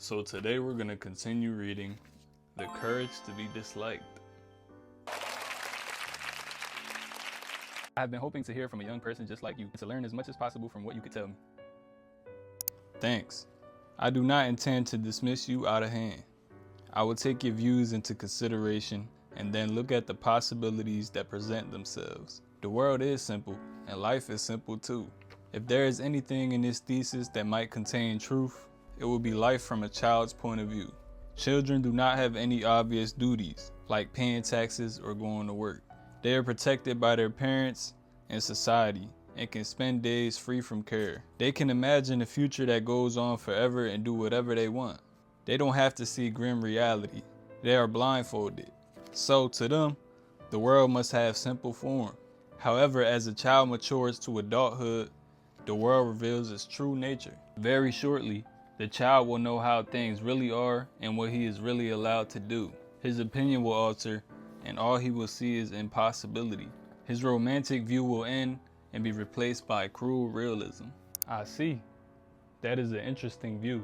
So today we're going to continue reading The Courage to be Disliked. I've been hoping to hear from a young person just like you and to learn as much as possible from what you could tell me. Thanks. I do not intend to dismiss you out of hand. I will take your views into consideration and then look at the possibilities that present themselves. The world is simple, and life is simple too. If there is anything in this thesis that might contain truth, it will be life from a child's point of view. Children do not have any obvious duties, like paying taxes or going to work. They are protected by their parents and society and can spend days free from care. They can imagine a future that goes on forever and do whatever they want. They don't have to see grim reality. They are blindfolded. So to them, the world must have simple form. However, as a child matures to adulthood, the world reveals its true nature. Very shortly, the child will know how things really are and what he is really allowed to do. His opinion will alter, and all he will see is impossibility. His romantic view will end and be replaced by cruel realism. I see. That is an interesting view.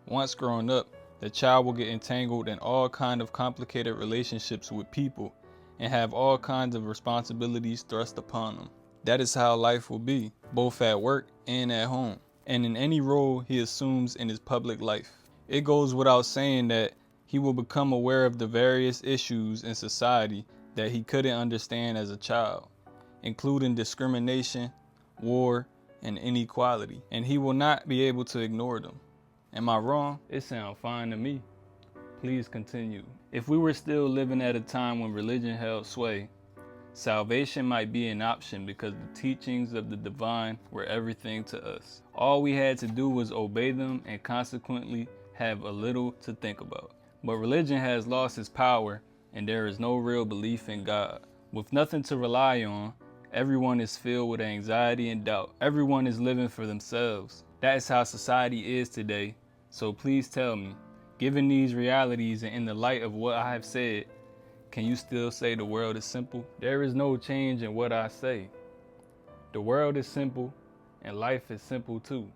Once grown up, the child will get entangled in all kinds of complicated relationships with people and have all kinds of responsibilities thrust upon them. That is how life will be, both at work and at home, and in any role he assumes in his public life. It goes without saying that he will become aware of the various issues in society that he couldn't understand as a child, including discrimination, war, and inequality, and he will not be able to ignore them. Am I wrong? It sounds fine to me. Please continue. If we were still living at a time when religion held sway, salvation might be an option because the teachings of the divine were everything to us. All we had to do was obey them and consequently have a little to think about. But religion has lost its power and there is no real belief in God. With nothing to rely on, everyone is filled with anxiety and doubt. Everyone is living for themselves. That is how society is today. So please tell me, given these realities and in the light of what I have said, can you still say the world is simple? There is no change in what I say. The world is simple and life is simple too.